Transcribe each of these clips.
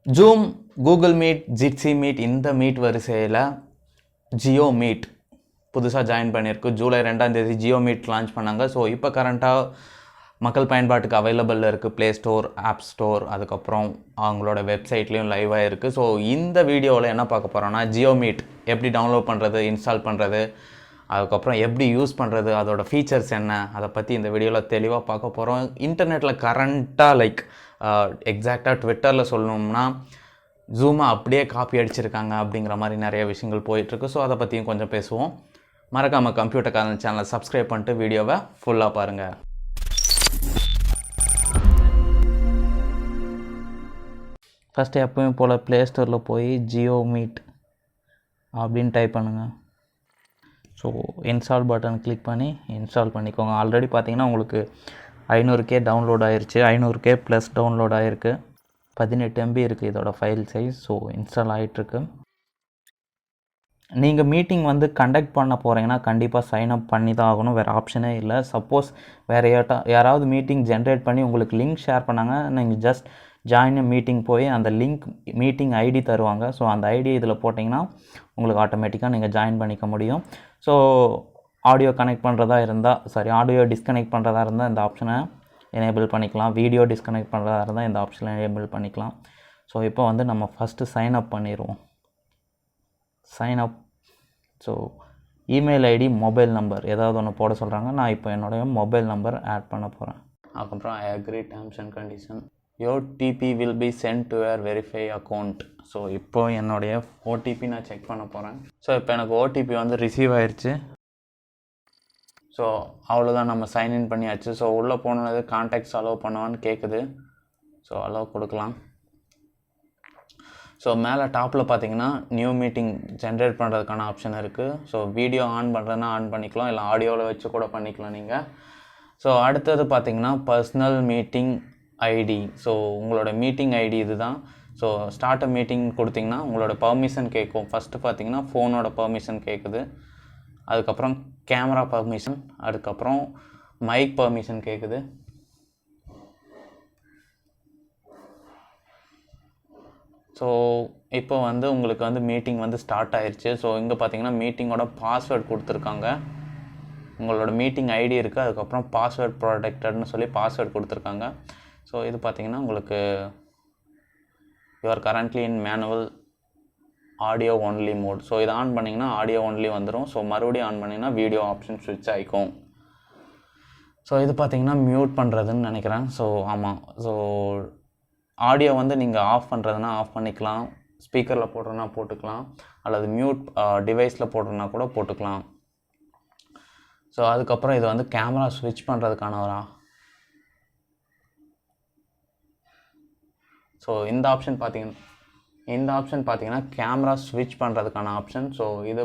Zoom, Google meet, ஜிட்ஸி meet இந்த meet வரிசையில் Jio meet புதுசாக ஜாயின் பண்ணியிருக்கு. ஜூலை 2ஆம் தேதி ஜியோ மீட் லான்ச் பண்ணாங்க. ஸோ இப்போ கரண்ட்டாக மக்கள் பயன்பாட்டுக்கு அவைலபிளில் இருக்குது ப்ளே ஸ்டோர், ஆப் ஸ்டோர், அதுக்கப்புறம் அவங்களோட வெப்சைட்லேயும் லைவாக இருக்குது. ஸோ இந்த வீடியோவில் என்ன பார்க்க போகிறோன்னா, ஜியோ மீட் எப்படி டவுன்லோட் பண்ணுறது, இன்ஸ்டால் பண்ணுறது, அதுக்கப்புறம் எப்படி யூஸ் பண்ணுறது, அதோட ஃபீச்சர்ஸ் என்ன, அதை பற்றி இந்த வீடியோவில் தெளிவாக பார்க்க போகிறோம். இன்டர்நெட்டில் கரண்ட்டாக எக்ஸாக்டாக ட்விட்டரில் சொல்லணும்னா ஜூமை அப்படியே காப்பி அடிச்சிருக்காங்க அப்படிங்கிற மாதிரி நிறைய விஷயங்கள் போயிட்டுருக்கு. ஸோ அதை பற்றியும் கொஞ்சம் பேசுவோம். மறக்காமல் கம்ப்யூட்டர் கார்னர் சேனலை சப்ஸ்கிரைப் பண்ணிட்டு வீடியோவை ஃபுல்லாக பாருங்கள். ஃபஸ்ட்டு எப்பவும் போல் ப்ளே ஸ்டோரில் போய் ஜியோ மீட் அப்படின்னு டைப் பண்ணுங்கள். ஸோ இன்ஸ்டால் பட்டன் கிளிக் பண்ணி இன்ஸ்டால் பண்ணிக்கோங்க. ஆல்ரெடி பார்த்தீங்கன்னா உங்களுக்கு 500K டவுன்லோட் ஆகிருச்சு. 500K ப்ளஸ் டவுன்லோட் ஆகிருக்கு. 18 MB இருக்குது இதோட ஃபைல் சைஸ். ஸோ இன்ஸ்டால் ஆகிட்டுருக்கு. நீங்கள் மீட்டிங் கண்டக்ட் பண்ண போகிறீங்கன்னா கண்டிப்பாக சைன்அப் பண்ணி தான் ஆகணும். வேறு ஆப்ஷனே இல்லை. சப்போஸ் வேறு யாராவது மீட்டிங் ஜென்ரேட் பண்ணி உங்களுக்கு லிங்க் ஷேர் பண்ணாங்க, நீங்கள் ஜஸ்ட் ஜாயின் மீட்டிங் போய் அந்த லிங்க் மீட்டிங் ஐடி தருவாங்க. ஸோ அந்த ஐடி இதில் போட்டிங்கன்னா உங்களுக்கு ஆட்டோமேட்டிக்காக நீங்கள் ஜாயின் பண்ணிக்க முடியும். ஸோ ஆடியோ கனெக்ட் பண்ணுறதா இருந்தால் ஆடியோ டிஸ்கனெக்ட் பண்ணுறதா இருந்தால் இந்த ஆப்ஷனை எனேபிள் பண்ணிக்கலாம். வீடியோ டிஸ்கனெக்ட் பண்ணுறதா இருந்தால் இந்த ஆப்ஷனை எனேபிள் பண்ணிக்கலாம். ஸோ இப்போ நம்ம ஃபஸ்ட்டு சைன்அப் பண்ணிடுவோம். Sign up. So email ID, mobile number ஏதாவது ஒன்று போட சொல்கிறாங்க. நான் இப்போ என்னுடைய மொபைல் நம்பர் ஆட் பண்ண போகிறேன். அதுக்கப்புறம் I agree terms and condition. OTP will be sent to your verify account. So இப்போ என்னுடைய OTP நான் செக் பண்ண போகிறேன். ஸோ இப்போ எனக்கு OTP ரிசீவ் ஆயிடுச்சு. ஸோ அவ்வளோதான், நம்ம சைன்இன் பண்ணியாச்சு. ஸோ உள்ளே போனது கான்டாக்ட்ஸ் அலோவ் பண்ணுவான்னு கேட்குது. ஸோ அலோவ் கொடுக்கலாம். ஸோ மேலே டாப்பில் பார்த்தீங்கன்னா நியூ மீட்டிங் ஜென்ரேட் பண்ணுறதுக்கான ஆப்ஷன் இருக்குது. ஸோ வீடியோ ஆன் பண்ணுறதுனா ஆன் பண்ணிக்கலாம், இல்லை ஆடியோவில் வச்சு கூட பண்ணிக்கலாம் நீங்கள். ஸோ அடுத்தது பார்த்தீங்கன்னா பர்சனல் மீட்டிங் ஐடி. ஸோ உங்களோட மீட்டிங் ஐடி இது தான். ஸோ ஸ்டார்ட் அ மீட்டிங் கொடுத்திங்கன்னா உங்களோட பர்மிஷன் கேட்கும். ஃபஸ்ட்டு பார்த்தீங்கன்னா ஃபோனோட பர்மிஷன் கேட்குது. அதுக்கப்புறம் கேமரா பர்மிஷன், அதுக்கப்புறம் மைக் பர்மிஷன் கேட்குது. ஸோ இப்போ உங்களுக்கு மீட்டிங் ஸ்டார்ட் ஆயிடுச்சு. ஸோ இங்கே பார்த்தீங்கன்னா மீட்டிங்கோட பாஸ்வேர்ட் கொடுத்துருக்காங்க. உங்களோட மீட்டிங் ஐடி இருக்குது, அதுக்கப்புறம் பாஸ்வேர்ட் ப்ரொடெக்டட்னு சொல்லி பாஸ்வேர்ட் கொடுத்துருக்காங்க. ஸோ இது பார்த்தீங்கன்னா உங்களுக்கு you're currently in manual audio only mode. So இதை ஆன் பண்ணிங்கன்னா ஆடியோ ஒன்லி வந்துடும். ஸோ மறுபடியும் ஆன் பண்ணிங்கன்னா வீடியோ ஆப்ஷன் ஸ்விட்ச் ஆகிக்கும். ஸோ இது பார்த்தீங்கன்னா மியூட் பண்ணுறதுன்னு நினைக்கிறேன். ஸோ ஆமாம். ஸோ ஆடியோ நீங்கள் ஆஃப் பண்ணுறதுனா ஆஃப் பண்ணிக்கலாம், ஸ்பீக்கரில் போடுறதுனா போட்டுக்கலாம், அல்லது மியூட் டிவைஸில் போடுறதுனா கூட போட்டுக்கலாம். ஸோ அதுக்கப்புறம் இது கேமரா ஸ்விட்ச் பண்ணுறதுக்கான ஒரு ஸோ இந்த ஆப்ஷன் பார்த்தீங்கன்னா கேமரா ஸ்விட்ச் பண்ணுறதுக்கான ஆப்ஷன். ஸோ இது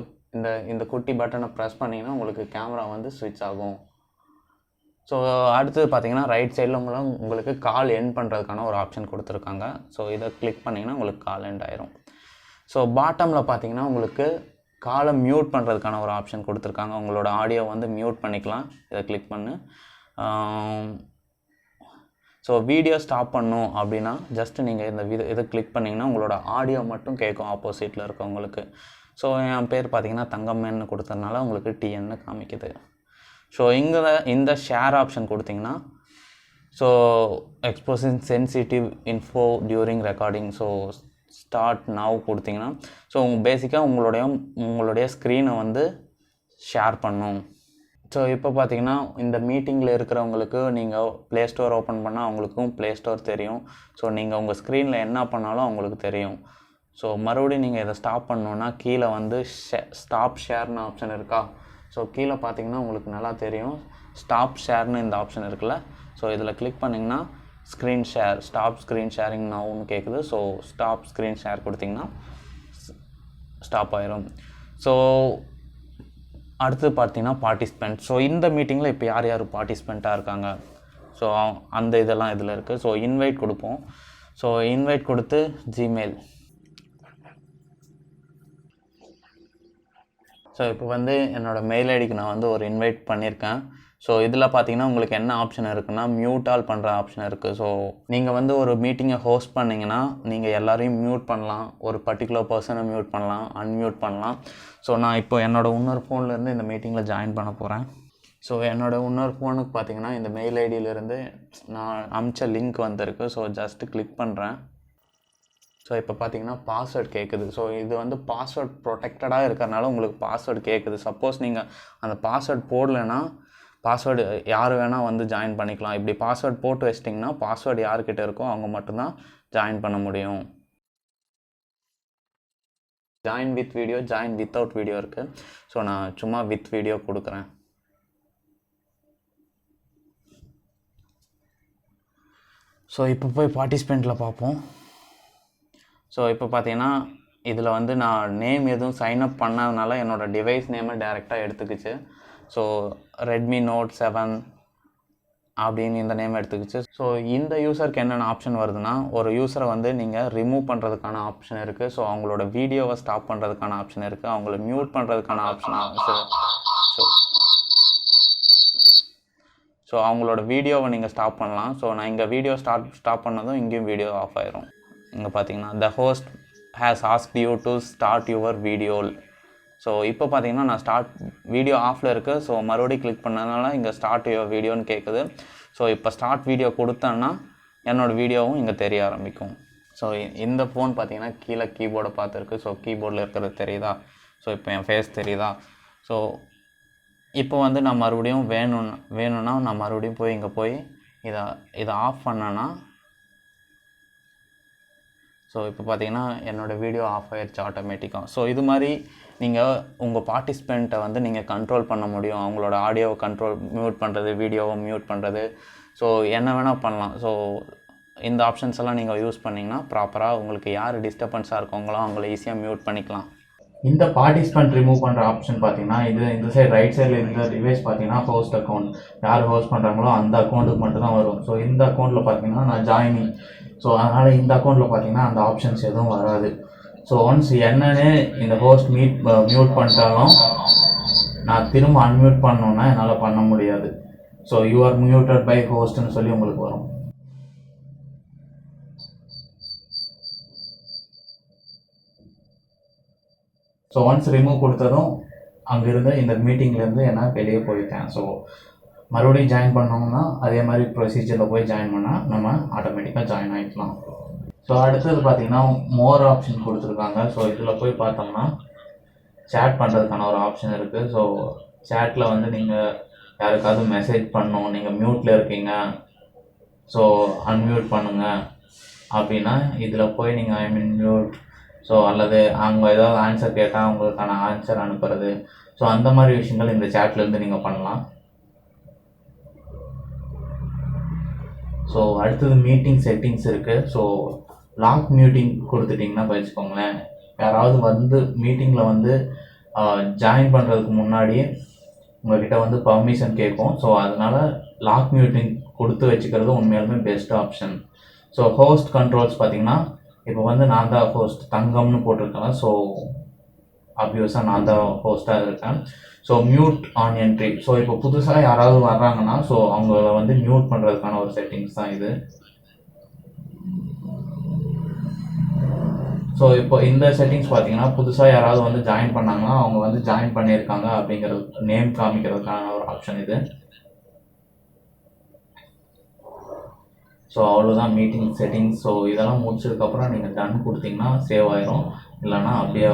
இந்த குட்டி பட்டனை ப்ரெஸ் பண்ணிங்கன்னா உங்களுக்கு கேமரா ஸ்விட்ச் ஆகும். ஸோ அடுத்தது பார்த்தீங்கன்னா ரைட் சைடில் உங்களுக்கு கால் எண்ட் பண்ணுறதுக்கான ஒரு ஆப்ஷன் கொடுத்துருக்காங்க. ஸோ இதை கிளிக் பண்ணிங்கன்னா உங்களுக்கு கால் எண்ட் ஆயிரும். ஸோ பாட்டமில் பார்த்தீங்கன்னா உங்களுக்கு காலை மியூட் பண்ணுறதுக்கான ஒரு ஆப்ஷன் கொடுத்துருக்காங்க. உங்களோட ஆடியோ மியூட் பண்ணிக்கலாம். இதை கிளிக் பண்ணு. ஸோ வீடியோ ஸ்டாப் பண்ணணும் அப்படின்னா ஜஸ்ட்டு நீங்கள் இந்த இதை கிளிக் பண்ணிங்கன்னா உங்களோட ஆடியோ மட்டும் கேட்கும் ஆப்போசிட்டில் இருக்கவங்களுக்கு. ஸோ என் பேர் பார்த்தீங்கன்னா தங்கம்மன்னு கொடுத்ததுனால உங்களுக்கு TNன்னு காமிக்குது. ஸோ இந்த ஷேர் ஆப்ஷன் கொடுத்திங்கன்னா so exposing sensitive info during recording. So start now கொடுத்திங்கன்னா ஸோ பேசிக்காக உங்களுடைய ஸ்க்ரீனை ஷேர் பண்ணும். ஸோ இப்போ பார்த்தீங்கன்னா இந்த மீட்டிங்கில் இருக்கிறவங்களுக்கு நீங்கள் ப்ளே ஸ்டோர் ஓப்பன் பண்ணால் அவங்களுக்கும் ப்ளே ஸ்டோர் தெரியும். ஸோ நீங்கள் உங்கள் ஸ்க்ரீனில் என்ன பண்ணாலும் அவங்களுக்கு தெரியும். ஸோ மறுபடியும் நீங்கள் இதை ஸ்டாப் பண்ணணுன்னா கீழே ஸ்டாப் ஷேர்னு ஆப்ஷன் இருக்கா. ஸோ கீழே பார்த்தீங்கன்னா உங்களுக்கு நல்லா தெரியும் ஸ்டாப் ஷேர்னு இந்த ஆப்ஷன் இருக்குல்ல. ஸோ இதில் கிளிக் பண்ணிங்கன்னா screen share, stop screen sharing நவுன்னு கேட்குது. ஸோ ஸ்டாப் ஸ்க்ரீன் ஷேர் கொடுத்திங்கன்னா ஸ்டாப் ஆயிரும். ஸோ அடுத்து பார்த்தீங்கன்னா பார்ட்டிசிபெண்ட். ஸோ இந்த மீட்டிங்கில் இப்போ யார் யார் பார்ட்டிசிபெண்ட்டாக இருக்காங்க, ஸோ அந்த இதெல்லாம் இதில் இருக்குது. ஸோ இன்வைட் கொடுப்போம். ஸோ இன்வைட் கொடுத்து ஜிமெயில். ஸோ இப்போ என்னோடய மெயில் ஐடிக்கு நான் ஒரு இன்வைட் பண்ணியிருக்கேன். ஸோ இதில் பார்த்தீங்கன்னா உங்களுக்கு என்ன ஆப்ஷன் இருக்குன்னா மியூட் ஆல் பண்ணுற ஆப்ஷன் இருக்குது. ஸோ நீங்கள் வந்து ஒரு மீட்டிங்கை ஹோஸ்ட் பண்ணிங்கன்னா நீங்கள் எல்லாரையும் மியூட் பண்ணலாம், ஒரு பர்டிகுலர் பர்சனை மியூட் பண்ணலாம், அன்மியூட் பண்ணலாம். ஸோ நான் இப்போ என்னோடய இன்னொரு ஃபோன்லேருந்து இந்த மீட்டிங்கில் ஜாயின் பண்ண போகிறேன். ஸோ என்னோடய இன்னொரு ஃபோனுக்கு பார்த்தீங்கன்னா இந்த மெயில் ஐடியிலேருந்து நான் அமிச்ச லிங்க் வந்திருக்கு. ஸோ ஜஸ்ட்டு கிளிக் பண்ணுறேன். ஸோ இப்போ பார்த்தீங்கன்னா பாஸ்வேர்ட் கேட்குது. ஸோ இது வந்து பாஸ்வேர்ட் ப்ரொடெக்டடாக இருக்கிறனால உங்களுக்கு பாஸ்வேர்டு கேட்குது. சப்போஸ் நீங்கள் அந்த பாஸ்வேர்ட் போடலைன்னா பாஸ்வேர்டு யார் வேணால் வந்து ஜாயின் பண்ணிக்கலாம். இப்படி பாஸ்வேர்ட் போட்டு வச்சிட்டிங்கன்னா பாஸ்வேர்டு யார்கிட்ட இருக்கோ அவங்க மட்டும்தான் ஜாயின் பண்ண முடியும். Join with video, join without video இருக்குது. ஸோ நான் சும்மா வித் வீடியோ கொடுக்குறேன். ஸோ இப்போ போய் பார்ட்டிசிபெண்ட்டில் பார்ப்போம். ஸோ இப்போ பார்த்தீங்கன்னா இதில் வந்து நான் நேம் எதுவும் சைன்அப் பண்ணாதனால என்னோடய டிவைஸ் நேமை டேரெக்டாக எடுத்துக்கிச்சு. ஸோ ரெட்மி நோட் 7 அப்படின்னு இந்த நேம் எடுத்துக்கிச்சு. ஸோ இந்த யூஸருக்கு என்னென்ன ஆப்ஷன் வருதுன்னா, ஒரு யூஸரை வந்து நீங்கள் ரிமூவ் பண்ணுறதுக்கான ஆப்ஷன் இருக்குது. ஸோ அவங்களோட வீடியோவை ஸ்டாப் பண்ணுறதுக்கான ஆப்ஷன் இருக்குது, அவங்கள மியூட் பண்ணுறதுக்கான ஆப்ஷன். ஸோ அவங்களோட வீடியோவை நீங்கள் ஸ்டாப் பண்ணலாம். ஸோ நான் இங்கே வீடியோ ஸ்டாப் பண்ணதும் இங்கேயும் வீடியோ ஆஃப் ஆயிரும். இங்கே பார்த்தீங்கன்னா the host has asked you to start your video. So இப்போ பார்த்தீங்கன்னா நான் ஸ்டார்ட் வீடியோ ஆஃபில் இருக்குது. ஸோ மறுபடியும் கிளிக் பண்ணதுனால இங்கே ஸ்டார்ட் யுவர் வீடியோன்னு கேட்குது. ஸோ இப்போ ஸ்டார்ட் வீடியோ கொடுத்தேன்னா என்னோடய வீடியோவும் இங்கே தெரிய ஆரம்பிக்கும். ஸோ இந்த ஃபோன் பார்த்தீங்கன்னா கீழே கீபோர்டை பார்த்துருக்கு. ஸோ கீபோர்டில் இருக்கிறது தெரியுதா? ஸோ இப்போ என் ஃபேஸ் தெரியுதா? ஸோ இப்போ வந்து நான் மறுபடியும் வேணும்னா நான் மறுபடியும் போய் இங்கே போய் இதை ஆஃப் பண்ணேன்னா, ஸோ இப்போ பார்த்தீங்கன்னா என்னோடய வீடியோ ஆஃப் ஆயிடுச்சு ஆட்டோமேட்டிக்காக. ஸோ இது மாதிரி நீங்கள் உங்கள் பார்ட்டிசிபெண்ட்டை வந்து நீங்கள் கண்ட்ரோல் பண்ண முடியும். அவங்களோட ஆடியோவை மியூட் பண்ணுறது, வீடியோவை மியூட் பண்ணுறது, ஸோ என்ன வேணால் பண்ணலாம். ஸோ இந்த ஆப்ஷன்ஸ் எல்லாம் நீங்கள் யூஸ் பண்ணிங்கன்னா ப்ராப்பராக உங்களுக்கு யார் டிஸ்டர்பன்ஸாக இருக்கவங்களோ அவங்கள ஈஸியாக மியூட் பண்ணிக்கலாம். இந்த பார்ட்டிசிபெண்ட் ரிமூவ் பண்ணுற ஆப்ஷன் பார்த்தீங்கன்னா இந்த சைடு ரைட் சைடில் இந்த டிவைஸ் பார்த்தீங்கன்னா ஹோஸ்ட் அக்கௌண்ட், யார் ஹோஸ்ட் பண்ணுறாங்களோ அந்த அக்கௌண்ட்டுக்கு மட்டும் தான் வரும். ஸோ இந்த அக்கௌண்ட்டில் பார்த்தீங்கன்னா நான் ஜாயினிங், ஸோ அதனால் இந்த அக்கௌண்ட்டில் பார்த்தீங்கன்னா அந்த ஆப்ஷன்ஸ் எதுவும் வராது. ஸோ ஒன்ஸ் என்னன்னே இந்த ஹோஸ்ட் மியூட் பண்ணிட்டாலும் நான் திரும்ப அன்மியூட் பண்ணோன்னா என்னால் பண்ண முடியாது. So you are muted by ஹோஸ்ட்னு சொல்லி உங்களுக்கு வரும். ஸோ ஒன்ஸ் ரிமூவ் கொடுத்ததும் அங்கேருந்து இந்த மீட்டிங்லேருந்து என்ன வெளியே போயிட்டேன். ஸோ மறுபடியும் ஜாயின் பண்ணோம்னா அதே மாதிரி ப்ரொசீஜரில் போய் ஜாயின் பண்ணால் நம்ம ஆட்டோமேட்டிக்காக ஜாயின் ஆகிக்கலாம். ஸோ அடுத்தது பார்த்திங்கன்னா மோர் ஆப்ஷன் கொடுத்துருக்காங்க. ஸோ இதில் போய் பார்த்தோம்னா சேட் பண்ணுறதுக்கான ஒரு ஆப்ஷன் இருக்குது. ஸோ சேட்டில் வந்து நீங்கள் யாருக்காவது மெசேஜ் பண்ணணும், நீங்கள் மியூட்டில் இருக்கீங்க, ஸோ அன்மியூட் பண்ணுங்கள் அப்படின்னா இதில் போய் நீங்கள் மியூட், ஸோ அல்லது அவங்க ஏதாவது ஆன்சர் கேட்டால் அவங்களுக்கான ஆன்சர் அனுப்புறது, ஸோ அந்த மாதிரி விஷயங்கள் இந்த சேட்லேருந்து நீங்கள் பண்ணலாம். ஸோ அடுத்தது மீட்டிங் செட்டிங்ஸ் இருக்குது. ஸோ லாக் மியூட்டிங் கொடுத்துட்டிங்கன்னா வச்சுக்கோங்களேன், யாராவது வந்து மீட்டிங்கில் வந்து ஜாயின் பண்ணுறதுக்கு முன்னாடியே உங்கள்கிட்ட வந்து பர்மிஷன் கேட்கும். ஸோ அதனால் லாக் மியூட்டிங் கொடுத்து வச்சுக்கிறது உண்மையாலுமே best option. So host controls பார்த்திங்கன்னா இப்போ வந்து நான் தான் ஹோஸ்ட் தங்கம்னு போட்டிருக்கேன். ஸோ ஆப்வியஸாக நான் தான் ஹோஸ்ட்டாக இருக்கேன். So mute on entry, so இப்போ புதுசாக யாராவது வர்றாங்கன்னா ஸோ அவங்கள வந்து மியூட் பண்ணுறதுக்கான ஒரு செட்டிங்ஸ் தான் இது. ஸோ இப்போ இந்த செட்டிங்ஸ் பார்த்தீங்கன்னா புதுசாக யாராவது வந்து ஜாயின் பண்ணாங்கன்னா அவங்க வந்து ஜாயின் பண்ணியிருக்காங்க அப்படிங்கிறது நேம் காமிக்கிறதுக்கான ஒரு ஆப்ஷன் இது. ஸோ அவ்வளோதான் மீட்டிங் செட்டிங்ஸ். ஸோ இதெல்லாம் முடிச்சதுக்கப்புறம் நீங்கள் டன் கொடுத்தீங்கன்னா சேவ் ஆயிரும், இல்லைன்னா அப்படியே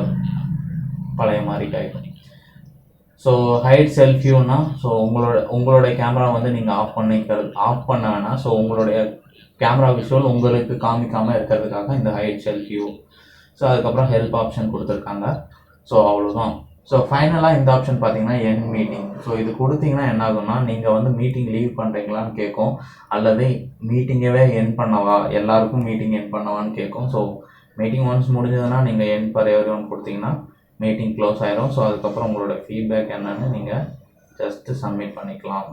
பழைய மாதிரி ஆகிடும். ஸோ ஹைட் செல்ஃபியூனா ஸோ உங்களோட கேமரா வந்து நீங்கள் ஆஃப் பண்ண வேணாம். ஸோ உங்களுடைய கேமரா விஷுவல் உங்களுக்கு காமிக்காமல் இருக்கிறதுக்காக இந்த ஹைட் செல்ஃபியூ. ஸோ அதுக்கப்புறம் ஹெல்ப் ஆப்ஷன் கொடுத்துருக்காங்க. ஸோ அவ்வளோதான். ஸோ ஃபைனலாக இந்த ஆப்ஷன் பார்த்தீங்கன்னா என் மீட்டிங். ஸோ இது கொடுத்தீங்கன்னா என்ன ஆகும்னா நீங்கள் வந்து மீட்டிங் லீவ் பண்ணுறீங்களான்னு கேட்கும், அல்லது மீட்டிங்கவே என் பண்ணவா, எல்லாருக்கும் மீட்டிங் என் பண்ணவான்னு கேட்கும். ஸோ மீட்டிங் ஒன்ஸ் முடிஞ்சதுன்னா நீங்கள் என் ஃபார் எவரிஒன் கொடுத்தீங்கன்னா மீட்டிங் க்ளோஸ் ஆயிரும். ஸோ அதுக்கப்புறம் உங்களோட ஃபீட்பேக் என்னன்னு நீங்கள் ஜஸ்ட்டு சப்மிட் பண்ணிக்கலாம்.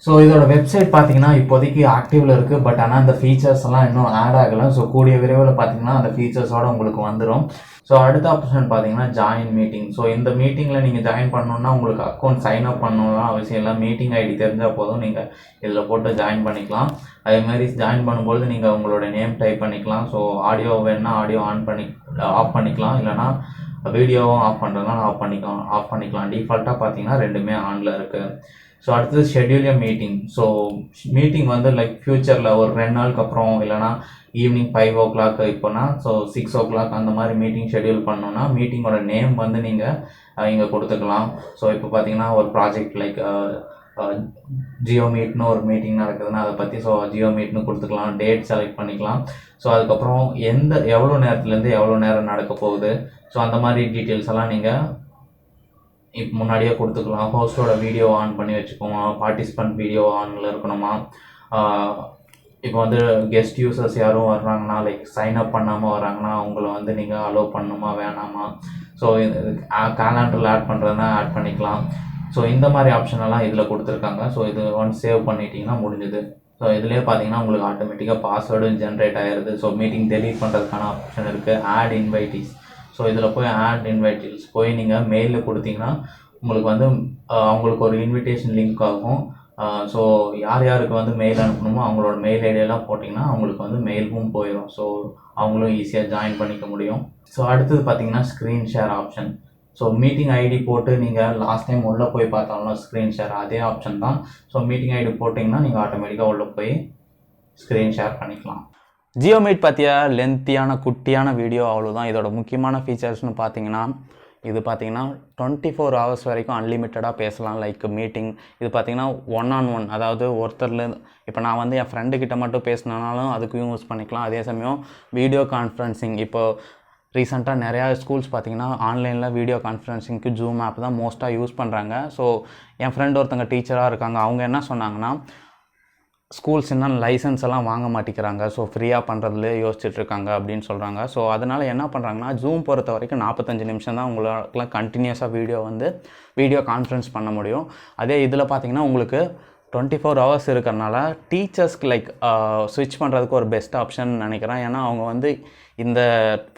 ஸோ இதோட வெப்சைட் பார்த்தீங்கன்னா இப்போதைக்கு ஆக்டிவில் இருக்குது. பட் ஆனால் அந்த ஃபீச்சர்ஸ் எல்லாம் இன்னும் ஆட் ஆகலை. ஸோ கூடிய விரைவில் பார்த்தீங்கன்னா அந்த ஃபீச்சர்ஸோட உங்களுக்கு வந்துடும். ஸோ அடுத்த ஆப்ஷன் பார்த்தீங்கன்னா ஜாயின் மீட்டிங். ஸோ இந்த மீட்டிங்கில் நீங்கள் ஜாயின் பண்ணணுன்னா உங்களுக்கு அக்கௌண்ட் சைன் அப் பண்ணணும்லாம் அவசியம் இல்லை. மீட்டிங் ஐடி தெரிஞ்சால் போதும், நீங்கள் இதில் போட்டு ஜாயின் பண்ணிக்கலாம். அதேமாதிரி ஜாயின் பண்ணும்போது நீங்கள் உங்களோட நேம் டைப் பண்ணிக்கலாம். ஸோ ஆடியோ வேணுன்னா ஆடியோ ஆஃப் பண்ணிக்கலாம், இல்லைனா வீடியோவும் ஆஃப் பண்ணுறதுனால ஆஃப் பண்ணிக்கலாம். டிஃபால்ட்டாக பார்த்தீங்கன்னா ரெண்டுமே ஆனில் இருக்குது. ஸோ அடுத்தது ஷெட்யூல் மீட்டிங். ஸோ மீட்டிங் வந்து லைக் ஃப்யூச்சரில் ஒரு 2 நாளுக்கு அப்புறம், இல்லைனா ஈவினிங் 5 o'clock இப்போனா ஸோ 6 o'clock அந்த மாதிரி மீட்டிங் ஷெட்யூல் பண்ணோன்னா மீட்டிங்கோட நேம் வந்து நீங்கள் இங்கே கொடுத்துக்கலாம். ஸோ இப்போ பார்த்தீங்கன்னா ஒரு ப்ராஜெக்ட் லைக் ஜியோ மீட்னு ஒரு மீட்டிங் நடக்குதுன்னா அதை பற்றி ஸோ ஜியோ மீட்னு கொடுத்துக்கலாம். டேட் செலக்ட் பண்ணிக்கலாம். ஸோ அதுக்கப்புறம் எவ்வளோ நேரத்துலேருந்து எவ்வளோ நேரம் நடக்க போகுது, ஸோ அந்த மாதிரி டீட்டெயில்ஸ் எல்லாம் நீங்கள் இப்போ முன்னாடியே கொடுத்துக்கலாம். ஹோஸ்டோட வீடியோ ஆன் பண்ணி வச்சுக்கோங்க, பார்ட்டிசிபெண்ட் வீடியோ ஆனில் இருக்கணுமா, இப்போ வந்து கெஸ்ட் யூசர்ஸ் யாரும் வர்றாங்கன்னா லைக் சைன் அப் பண்ணாமல் வராங்கன்னா அவங்கள வந்து நீங்கள் அலோவ் பண்ணணுமா வேணாமா, ஸோ கேலண்டரில் ஆட் பண்ணுறதுனா ஆட் பண்ணிக்கலாம். ஸோ இந்த மாதிரி ஆப்ஷனெல்லாம் இதில் கொடுத்துருக்காங்க. ஸோ இது ஒன்ஸ் சேவ் பண்ணிட்டீங்கன்னா முடிஞ்சுது. ஸோ இதுலேயே பார்த்தீங்கன்னா உங்களுக்கு ஆட்டோமேட்டிக்காக பாஸ்வேர்டும் ஜென்ரேட் ஆகிடுது. ஸோ மீட்டிங் டெலீட் பண்ணுறதுக்கான ஆப்ஷன் இருக்குது, ஆட் இன்வைட்டீஸ். ஸோ இதில் போய் ஆட் இன்வைட்டீஸ் போய் நீங்கள் மெயிலில் கொடுத்தீங்கன்னா உங்களுக்கு வந்து அவங்களுக்கு ஒரு இன்விடேஷன் லிங்க் ஆகும். ஸோ யார் யாருக்கு வந்து மெயில் அனுப்பணுமோ அவங்களோட மெயில் ஐடியெல்லாம் போட்டிங்கன்னா அவங்களுக்கு வந்து மெயிலும் போயிடும். ஸோ அவங்களும் ஈஸியாக ஜாயின் பண்ணிக்க முடியும். ஸோ அடுத்தது பார்த்தீங்கன்னா screen share option. So meeting ID போட்டு நீங்கள் லாஸ்ட் டைம் உள்ளே போய் பார்த்தாலும் ஸ்க்ரீன் ஷேர் அதே ஆப்ஷன் தான். ஸோ மீட்டிங் ஐடி போட்டிங்கன்னா நீங்கள் ஆட்டோமேட்டிக்காக உள்ளே போய் ஸ்க்ரீன் ஷேர் பண்ணிக்கலாம். ஜியோ மீட் பற்றிய லென்த்தியான குட்டியான வீடியோ அவ்வளோதான். இதோட முக்கியமான ஃபீச்சர்ஸ்னு பார்த்தீங்கன்னா இது பார்த்தீங்கன்னா 24 hours வரைக்கும் அன்லிமிட்டடாக பேசலாம். லைக் மீட்டிங் இது பார்த்தீங்கன்னா 1-on-1, அதாவது ஒருத்தர்லேருந்து இப்போ நான் வந்து என் ஃப்ரெண்டுக்கிட்ட மட்டும் பேசினாலும் அதுக்கும் யூஸ் பண்ணிக்கலாம். அதே சமயம் வீடியோ கான்ஃபரன்சிங் இப்போ ரீசெண்டாக நிறையா ஸ்கூல்ஸ் பார்த்தீங்கன்னா ஆன்லைனில் வீடியோ கான்ஃபரன்சிங்க்கு ஜூம் ஆப் தான் மோஸ்ட்டாக யூஸ் பண்ணுறாங்க. ஸோ என் ஃப்ரெண்ட் ஒருத்தங்க டீச்சராக இருக்காங்க, அவங்க என்ன சொன்னாங்கன்னா ஸ்கூல்ஸ் இன்னும் லைசன்ஸ் எல்லாம் வாங்க மாட்டேங்கிறாங்க, ஸோ ஃப்ரீயாக பண்ணுறதுலே யோசிச்சுட்ருக்காங்க அப்படின்னு சொல்கிறாங்க. ஸோ அதனால் என்ன பண்ணுறாங்கன்னா ஜூம் பொறுத்த வரைக்கும் 45 நிமிஷம் தான் உங்களுக்குலாம் கண்டினியூஸாக வீடியோ கான்ஃபரன்ஸ் பண்ண முடியும். அதே இதில் பார்த்தீங்கன்னா உங்களுக்கு 24 hours இருக்கிறனால டீச்சர்ஸ்க்கு லைக் ஸ்விட்ச் பண்ணுறதுக்கு ஒரு பெஸ்ட் ஆப்ஷன் நினைக்கிறேன். ஏன்னா அவங்க வந்து இந்த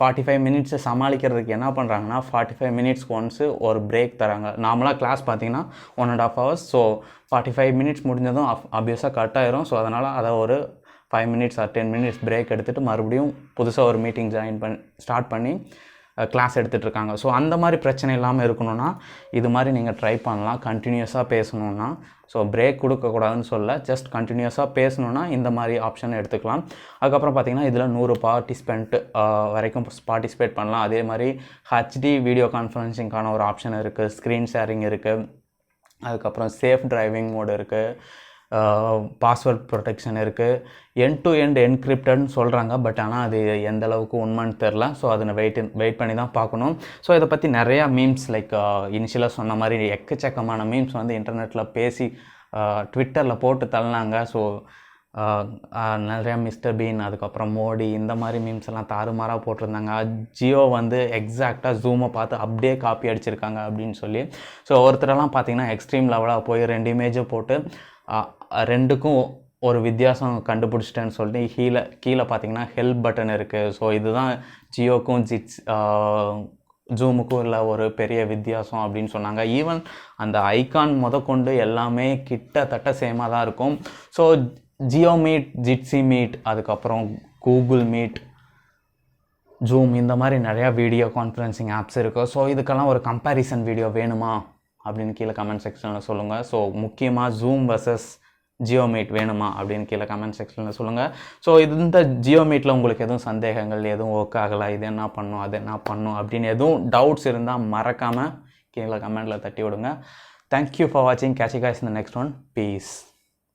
45 minutes சமாளிக்கிறதுக்கு என்ன பண்ணுறாங்கன்னா 45 minutes ஒன்ஸு ஒரு பிரேக் தராங்க. நார்மலாக கிளாஸ் பார்த்தீங்கன்னா 1.5 hours. ஸோ 45 minutes முடிஞ்சதும் ஆப்வியஸாக கட் ஆயிரும். ஸோ அதனால் அதை ஒரு 5 minutes or 10 minutes பிரேக் எடுத்துகிட்டு மறுபடியும் புதுசாக ஒரு மீட்டிங் ஸ்டார்ட் பண்ணி கிளாஸ் எடுத்துகிட்ருக்காங்க. ஸோ அந்த மாதிரி பிரச்சனை இல்லாமல் இருக்கணும்னா இது மாதிரி நீங்கள் ட்ரை பண்ணலாம். கண்டினியூஸாக பேசணுன்னா ஸோ பிரேக் கொடுக்கக்கூடாதுன்னு சொல்ல, ஜஸ்ட் கண்டினியூஸாக பேசணுன்னா இந்த மாதிரி ஆப்ஷன் எடுத்துக்கலாம். அதுக்கப்புறம் பார்த்திங்கன்னா இதில் 100 பார்ட்டிசிபெண்ட் வரைக்கும் பார்ட்டிசிபேட் பண்ணலாம். அதே மாதிரி ஹெச்டி வீடியோ கான்ஃபரன்சிங்கான ஒரு ஆப்ஷன் இருக்குது, ஸ்க்ரீன் ஷேரிங் இருக்குது, அதுக்கப்புறம் சேஃப் டிரைவிங் மோடு இருக்குது, பாஸ்வேர்ட் ப்ரொடெக்ஷன் இருக்குது, எண்ட் டு எண்ட் என்கிரிப்டட்னு சொல்கிறாங்க. பட் ஆனால் அது எந்த அளவுக்கு உண்மைன்னு தெரில. ஸோ அதை வெயிட் பண்ணி தான் பார்க்கணும். ஸோ இதை பற்றி நிறையா மீம்ஸ் லைக் இனிஷியலாக சொன்ன மாதிரி எக்கச்சக்கமான மீம்ஸ் வந்து இன்டர்நெட்டில் பேசி ட்விட்டரில் போட்டு தள்ளினாங்க. ஸோ நிறையா மிஸ்டர் பீன், அதுக்கப்புறம் மோடி, இந்த மாதிரி மீம்ஸ் எல்லாம் தாறுமாறாக போட்டிருந்தாங்க. ஜியோ வந்து எக்ஸாக்டாக ஜூமை பார்த்து அப்படியே காப்பி அடிச்சிருக்காங்க அப்படின்னு சொல்லி. ஸோ ஒருத்தரெல்லாம் பார்த்தீங்கன்னா எக்ஸ்ட்ரீம் லெவலாக போய் 2 இமேஜை போட்டு ரெண்டுக்கும் ஒரு வித்தியாசம் கண்டுபிடிச்சிட்டேன்னு சொல்லிட்டு கீழே பார்த்தீங்கன்னா ஹெல்ப் பட்டன் இருக்குது. ஸோ இதுதான் ஜியோக்கும் ஜூமுக்கும் இல்லை ஒரு பெரிய வித்தியாசம் அப்படின்னு சொன்னாங்க. ஈவன் அந்த ஐகான் முதற்கொண்டு எல்லாமே கிட்டத்தட்ட சேமாக தான் இருக்கும். ஸோ ஜியோ மீட், ஜிட்ஸி மீட், அதுக்கப்புறம் கூகுள் மீட், ஜூம், இந்த மாதிரி நிறையா வீடியோ கான்ஃபரன்சிங் ஆப்ஸ் இருக்குது. ஸோ இதுக்கெல்லாம் ஒரு கம்பேரிசன் வீடியோ வேணுமா அப்படின்னு கீழே கமெண்ட் செக்ஷனில் சொல்லுங்கள். ஸோ முக்கியமாக ஜூம் வர்சஸ் ஜியோ மீட் வேணுமா அப்படின்னு கீழே கமெண்ட் செக்ஷனில் சொல்லுங்கள். ஸோ இந்த ஜியோ மீட்டில் உங்களுக்கு எதுவும் சந்தேகங்கள் எதுவும் ஒர்க் ஆகலை, இது என்ன பண்ணும் அது என்ன பண்ணும் அப்படின்னு எதுவும் டவுட்ஸ் இருந்தால் மறக்காமல் கீழே கமெண்ட்டில் தட்டி விடுங்க. தேங்க்யூ ஃபார் வாட்சிங். Catch you guys in the next one. Piece.